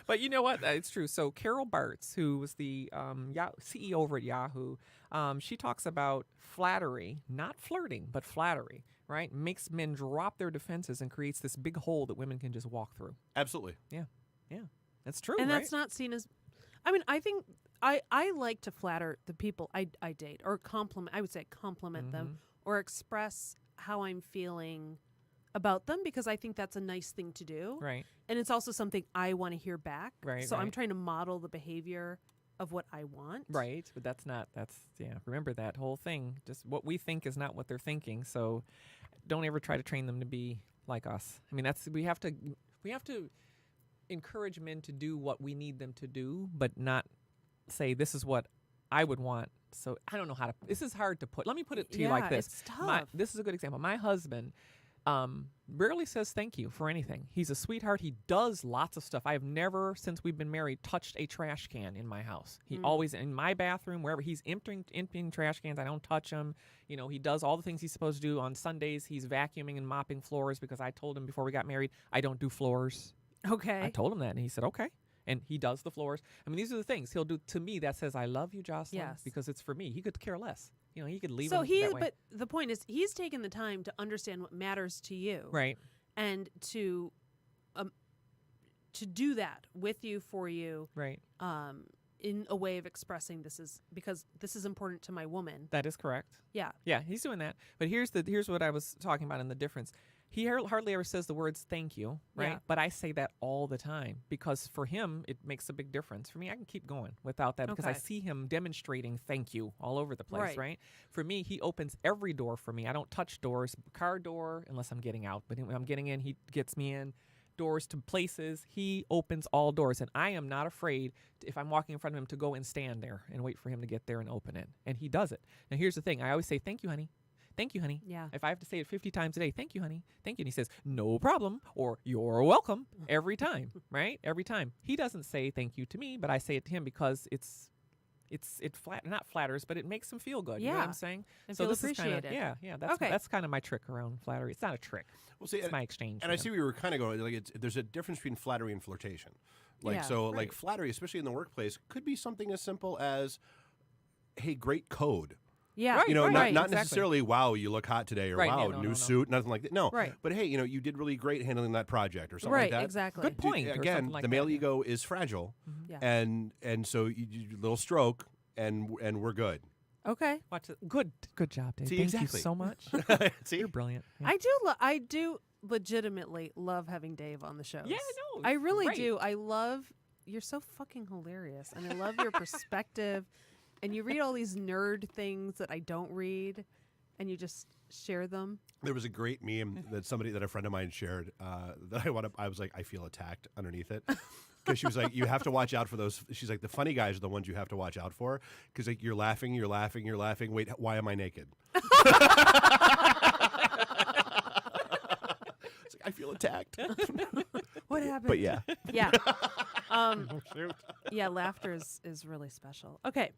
But you know what? It's true. So Carol Bartz, who was the CEO over at Yahoo, she talks about flattery, not flirting, but flattery, right? Makes men drop their defenses and creates this big hole that women can just walk through. Absolutely. Yeah. That's true, And right? that's not seen as. I mean, I think I like to flatter the people I date, or compliment. I would say compliment them, or express how I'm feeling about them, because I think that's a nice thing to do. Right. And it's also something I want to hear back. Right. So I'm right. trying to model the behavior of what I want. Right, but that's remember that whole thing. Just what we think is not what they're thinking. So don't ever try to train them to be like us. I mean, we have to encourage men to do what we need them to do, but not say this is what I would want. So I don't know how to. This is hard to put. Let me put it to you like this. It's tough. This is a good example. My husband rarely says thank you for anything. He's a sweetheart. He does lots of stuff. I have never, since we've been married, touched a trash can in my house. He always, in my bathroom, wherever, he's emptying trash cans. I don't touch them. He does all the things he's supposed to do. On Sundays, he's vacuuming and mopping floors, because I told him before we got married, I don't do floors. Okay. I told him that, and he said, okay. And he does the floors. I mean, these are the things he'll do to me that says, I love you, Jocelyn, Yes. because it's for me. He could care less. He could leave So him that way. but the point is, he's taken the time to understand what matters to you, Right. and to do that with you, for you, Right. in a way of expressing because this is important to my woman. That is correct. Yeah. Yeah, he's doing that. But here's what I was talking about in the difference. He hardly ever says the words thank you, right? Yeah. But I say that all the time because for him, it makes a big difference. For me, I can keep going without that because I Okay. see him demonstrating thank you all over the place, Right. right? For me, he opens every door for me. I don't touch doors, car door, unless I'm getting out. But when I'm getting in, he gets me in. Doors to places. He opens all doors. And I am not afraid, if I'm walking in front of him, to go and stand there and wait for him to get there and open it. And he does it. Now, here's the thing. I always say, thank you, honey. Thank you, honey. Yeah. If I have to say it 50 times a day, thank you, honey. Thank you. And he says, no problem, or you're welcome every time, right? Every time. He doesn't say thank you to me, but I say it to him because it not flatters, but it makes him feel good. You know what Yeah. I'm saying? And So feel this is appreciated. yeah. That's Okay. that's kind of my trick around flattery. It's not a trick. Well, see, It's my exchange. and I with see him. we were kind of going like there's a difference between flattery and flirtation. Like Yeah, so, right. like flattery, especially in the workplace, could be something as simple as, "Hey, great code." Yeah. Right, You know, right, not right, not exactly. necessarily, "Wow, you look hot today," or Right, "Wow, yeah, no, new no. suit," nothing like that. No, Right. But hey, you did really great handling that project or something Right. like that. Exactly. Good point. or Again, something like the male that, yeah. ego is fragile, Yeah. and so you little stroke, and we're good. Okay. Watch it. Good job, Dave. See, Thank exactly. you so much. See, You're brilliant. Yeah. I do legitimately love having Dave on the show. Yeah, no, I it's really great. do. I love you're so fucking hilarious, and I love your perspective. And you read all these nerd things that I don't read, and you just share them. there was a great meme that a friend of mine shared that I was like, I feel attacked underneath it. Because she was like, you have to watch out for those. She's like, the funny guys are the ones you have to watch out for. Because like, you're laughing. Wait, why am I naked? It's like, I feel attacked. What happened? But yeah. Yeah. Yeah, laughter is really special. Okay.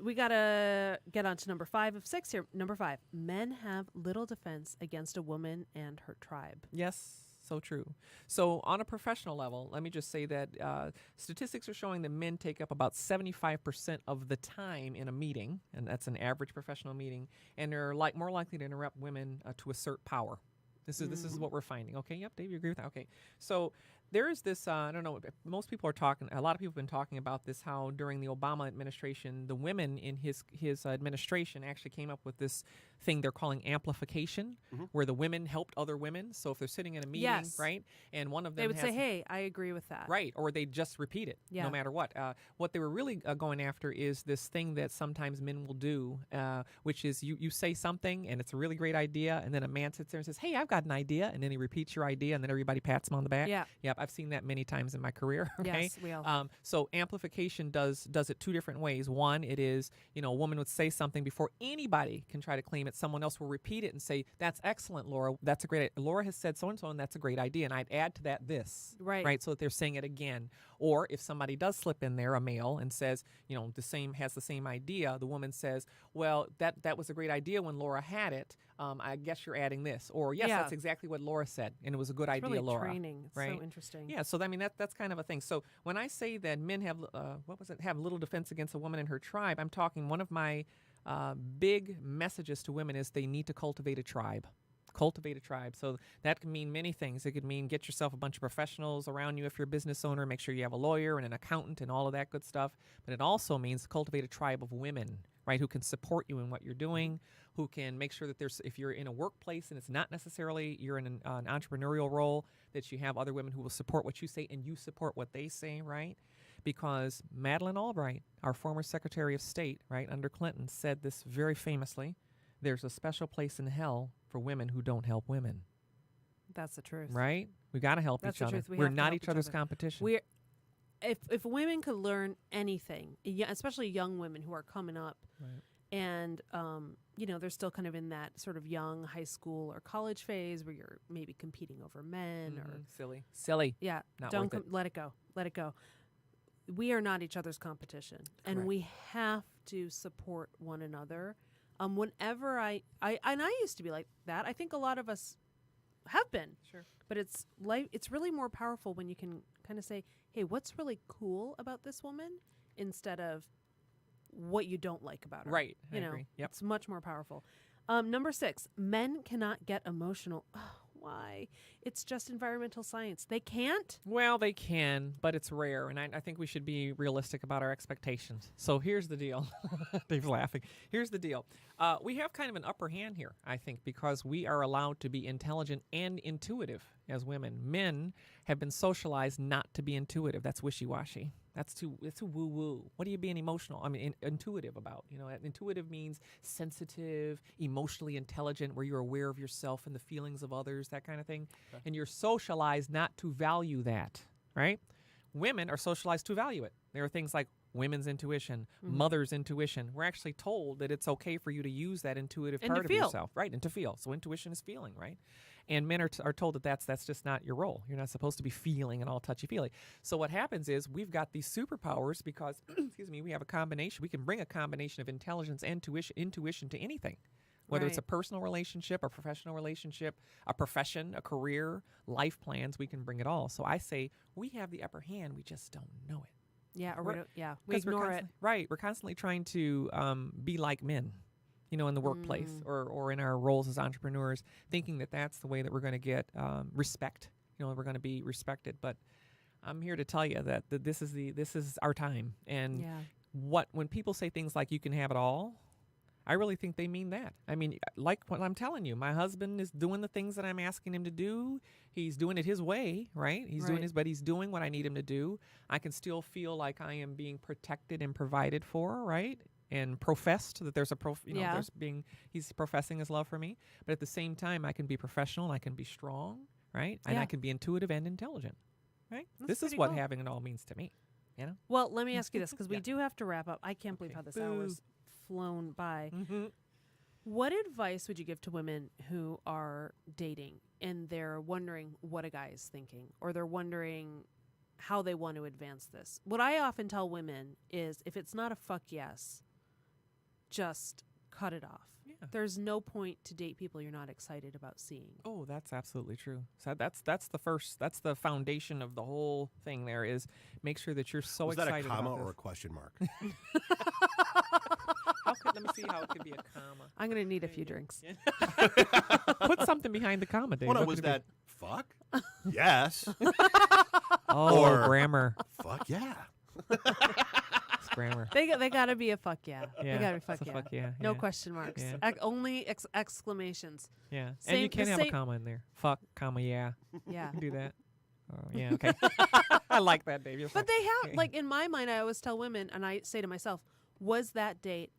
We got to get on to number 5 of 6 here. Number 5. Men have little defense against a woman and her tribe. Yes, so true. So on a professional level, let me just say that statistics are showing that men take up about 75% of the time in a meeting, and that's an average professional meeting, and they're more likely to interrupt women to assert power. This is what we're finding. Okay, yep, Dave, you agree with that? Okay, so there is this, I don't know, most people are talking, a lot of people have been talking about this, how during the Obama administration, the women in his administration actually came up with this thing they're calling amplification, where the women helped other women. So if they're sitting in a meeting, Yes. right, and one of them They would has, say, hey, I agree with that. right, or they just repeat it, Yeah. no matter what. What they were really going after is this thing that sometimes men will do, which is you say something, and it's a really great idea, and then a man sits there and says, hey, I've got an idea, and then he repeats your idea, and then everybody pats him on the back. Yeah. Yep, I've seen that many times in my career. Okay? Yes, we all have. So amplification does it two different ways. One, it is, a woman would say something before anybody can try to claim it. Someone else will repeat it and say, that's excellent, Laura. That's a great idea. Laura has said so-and-so, and that's a great idea. And I'd add to that this. Right. So that they're saying it again. Or if somebody does slip in there, a male, and says, has the same idea, the woman says, well, that was a great idea when Laura had it. I guess you're adding this. Or, yes, Yeah. that's exactly what Laura said, and it was a good It's idea, really Laura. training. It's right? so interesting. Yeah, so I mean that's kind of a thing. So when I say that men have have little defense against a woman and her tribe, I'm talking one of my big messages to women is they need to cultivate a tribe. Cultivate a tribe. So that can mean many things. It could mean get yourself a bunch of professionals around you if you're a business owner. Make sure you have a lawyer and an accountant and all of that good stuff. But it also means cultivate a tribe of women, right, who can support you in what you're doing, who can make sure that if you're in a workplace and it's not necessarily you're in an entrepreneurial role, that you have other women who will support what you say and you support what they say, right? Because Madeleine Albright, our former Secretary of State, right, under Clinton, said this very famously, there's a special place in hell for women who don't help women. That's the truth. Right? We got to help That's each the other. truth. We We're have to not help each each other's other. competition. We're if women could learn anything, especially young women who are coming up, Right. and they're still kind of in that sort of young high school or college phase where you're maybe competing over men or Silly. yeah, Not don't worth it. let it go. We are not each other's competition, and Correct. we have to support one another. Whenever I used to be like that. I think a lot of us have been. Sure. But it's really more powerful when you can kind of say, hey, what's really cool about this woman instead of what you don't like about her. Right. I You know, agree. Yep. it's much more powerful. Number 6, men cannot get emotional. why. It's just environmental science. They can't? Well, they can, but it's rare, and I think we should be realistic about our expectations. So here's the deal. Dave's laughing. Here's the deal. We have kind of an upper hand here, I think, because we are allowed to be intelligent and intuitive as women. Men have been socialized not to be intuitive. That's wishy-washy. That's too woo-woo. What are you being emotional? I mean, intuitive about? Intuitive means sensitive, emotionally intelligent, where you're aware of yourself and the feelings of others, that kind of thing. Okay. And you're socialized not to value that, right? Women are socialized to value it. There are things like women's intuition, mother's intuition. We're actually told that it's okay for you to use that intuitive part of yourself, right? And to feel. So intuition is feeling, right? And men are told that that's just not your role. You're not supposed to be feeling and all touchy-feely. So what happens is we've got these superpowers because, excuse me, we have a combination. We can bring a combination of intelligence and intuition to anything, whether it's a personal relationship, a professional relationship, a profession, a career, life plans. We can bring it all. So I say we have the upper hand. We just don't know it. Yeah, we ignore it. Right. We're constantly trying to be like men. In the workplace or in our roles as entrepreneurs, thinking that that's the way that we're going to get respect. We're going to be respected. But I'm here to tell you that this is our time. And when people say things like you can have it all, I really think they mean that. I mean, like what I'm telling you, my husband is doing the things that I'm asking him to do. He's doing it his way, right? But he's doing what I need him to do. I can still feel like I am being protected and provided for, right? And professed that there's he's professing his love for me. But at the same time, I can be professional, I can be strong, right? And I can be intuitive and intelligent, right? This is what having it all means to me, Well, let me ask you this, because we do have to wrap up. I can't believe how this hour's flown by. What advice would you give to women who are dating and they're wondering what a guy is thinking, or they're wondering how they want to advance this? What I often tell women is, if it's not a fuck yes, just cut it off. Yeah. There's no point to date people you're not excited about seeing. Oh, that's absolutely true. So that's the foundation of the whole thing. There is make sure that you're so excited. Was that a comma or a question mark? Let me see how it could be a comma. I'm going to need a few drinks. Put something behind the comma, Dave. What was that? Fuck? Yes. Or grammar. Fuck yeah. It's grammar. They got to be a fuck yeah. They got to be fuck yeah. No yeah. question marks. Yeah. Only exclamations. Yeah. And you can have a comma in there. Fuck, comma, yeah. Yeah. You can do that. Oh, yeah, okay. I like that, Dave. But they have, like, in my mind, I always tell women, and I say to myself, was that date,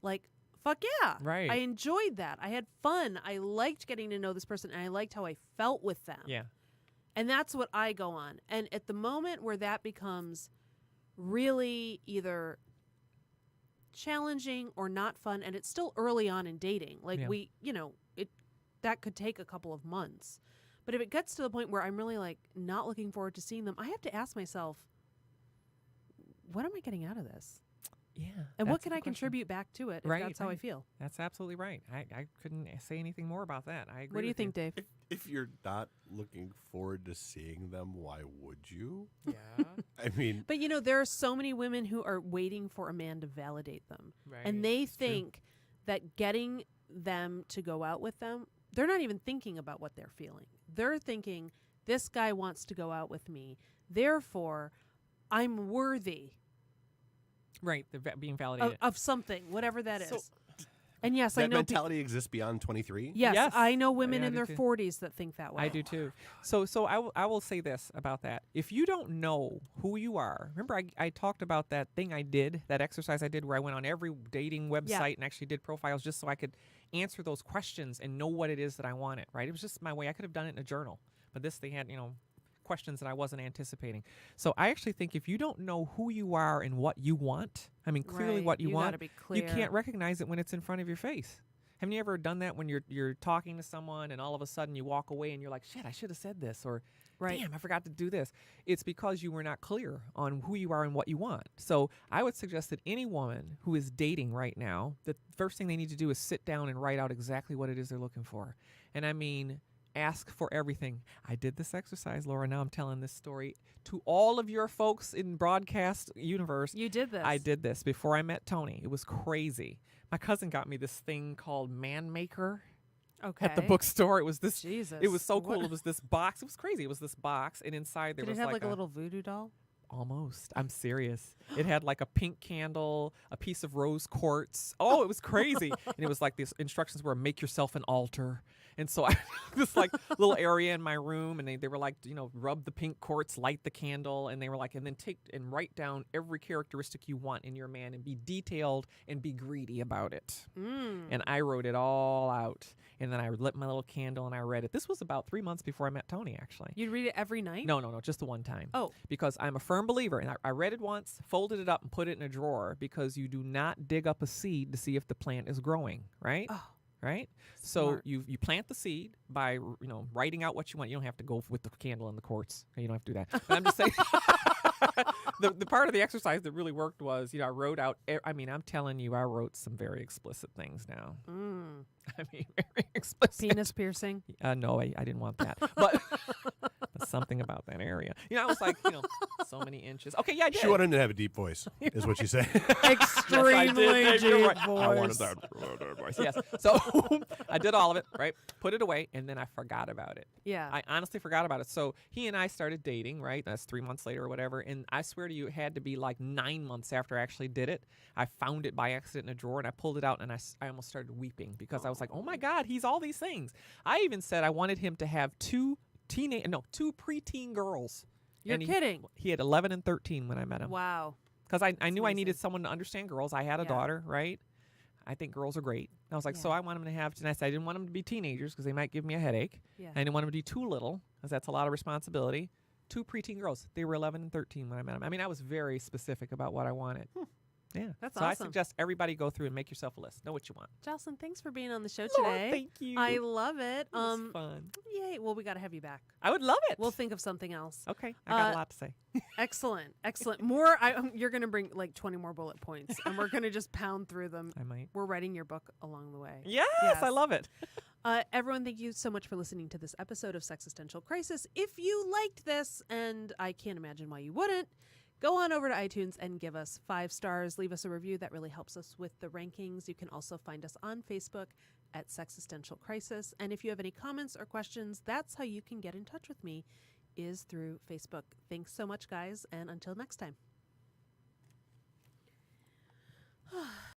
like, fuck yeah. Right. I enjoyed that. I had fun. I liked getting to know this person, and I liked how I felt with them. Yeah. And that's what I go on. And at the moment where that becomes really either challenging or not fun, and it's still early on in dating, like that could take a couple of months. But if it gets to the point where I'm really like not looking forward to seeing them, I have to ask myself, what am I getting out of this? Yeah. And what can I contribute back to it if that's how I feel? That's absolutely right. I couldn't say anything more about that. I agree. What do you think, Dave? If you're not looking forward to seeing them, why would you? Yeah. I mean. But, there are so many women who are waiting for a man to validate them. Right. And they think that getting them to go out with them, they're not even thinking about what they're feeling. They're thinking, this guy wants to go out with me. Therefore, I'm worthy. Right, being validated. Of something, whatever that is. And yes, that I know mentality exists beyond 23. Yes, I know women in their 40s that think that way. I do too. So I will say this about that. If you don't know who you are, remember I talked about that thing I did, that exercise I did where I went on every dating website and actually did profiles just so I could answer those questions and know what it is that I wanted, right? It was just my way. I could have done it in a journal, but they had, questions that I wasn't anticipating. So I actually think if you don't know who you are and what you want, clearly what you want, you can't recognize it when it's in front of your face. Haven't you ever done that when you're talking to someone and all of a sudden you walk away and you're like, shit, I should have said this, or damn, I forgot to do this. It's because you were not clear on who you are and what you want. So I would suggest that any woman who is dating right now, the first thing they need to do is sit down and write out exactly what it is they're looking for. And ask for everything. I did this exercise, Laura. Now I'm telling this story to all of your folks in broadcast universe. You did this. I did this before I met Tony. It was crazy. My cousin got me this thing called Man Maker. Okay. at the bookstore. It was this. Jesus. It was so What- cool. It was this box. It was crazy. It was this box, and inside there Did was it have like a little voodoo doll? Almost. I'm serious. It had like a pink candle, a piece of rose quartz. Oh, it was crazy. And it was like these instructions were make yourself an altar. And so I this like little area in my room, and they were like, rub the pink quartz, light the candle, and they were like, and then take and write down every characteristic you want in your man and be detailed and be greedy about it. And I wrote it all out. And then I lit my little candle and I read it. This was about 3 months before I met Tony, actually. You'd read it every night? No, just the one time. Oh. Because I'm a firm believer, and I read it once, folded it up, and put it in a drawer because you do not dig up a seed to see if the plant is growing, right? Oh. Right? Smart. So you plant the seed by, writing out what you want. You don't have to go with the candle and the quartz. You don't have to do that. But I'm just saying, the part of the exercise that really worked was, I wrote out, I'm telling you, I wrote some very explicit things now. I mean, very explicit. Penis piercing? No, I didn't want that. But something about that area. I was like, so many inches. Okay, yeah, I did. She wanted him to have a deep voice, is what she said. Extremely Yes, you're deep right. voice. I wanted that voice. Yes. So I did all of it, right? Put it away, and then I forgot about it. Yeah. I honestly forgot about it. So he and I started dating, right? That's 3 months later or whatever. And I swear to you, it had to be like 9 months after I actually did it. I found it by accident in a drawer, and I pulled it out, and I almost started weeping because I was like, oh my God, he's all these things. I even said I wanted him to have two preteen girls. You're kidding. He had 11 and 13 when I met him. Wow. Because I knew I amazing. needed someone to understand girls. I had a Yeah. daughter, right? I think girls are great. I was like, so Yeah. I want them to have, and I said I didn't want them to be teenagers because they might give me a headache. Yeah. I didn't want them to be too little because that's a lot of responsibility. 2 preteen girls. They were 11 and 13 when I met them. I mean, I was very specific about what I wanted. Yeah. That's so I awesome. suggest everybody go through and make yourself a list. Know what you want. Jocelyn, thanks for being on the show Lord, today. thank you. I love it. It was fun. Yay. Well, we got to have you back. I would love it. We'll think of something else. Okay. I got a lot to say. Excellent. Excellent. More. You're going to bring like 20 more bullet points, and we're going to just pound through them. I might. We're writing your book along the way. Yes, I love it. Everyone, thank you so much for listening to this episode of Sexistential Crisis. If you liked this, and I can't imagine why you wouldn't, go on over to iTunes and give us 5 stars. Leave us a review. That really helps us with the rankings. You can also find us on Facebook at Sexistential Crisis. And if you have any comments or questions, that's how you can get in touch with me, is through Facebook. Thanks so much, guys, and until next time.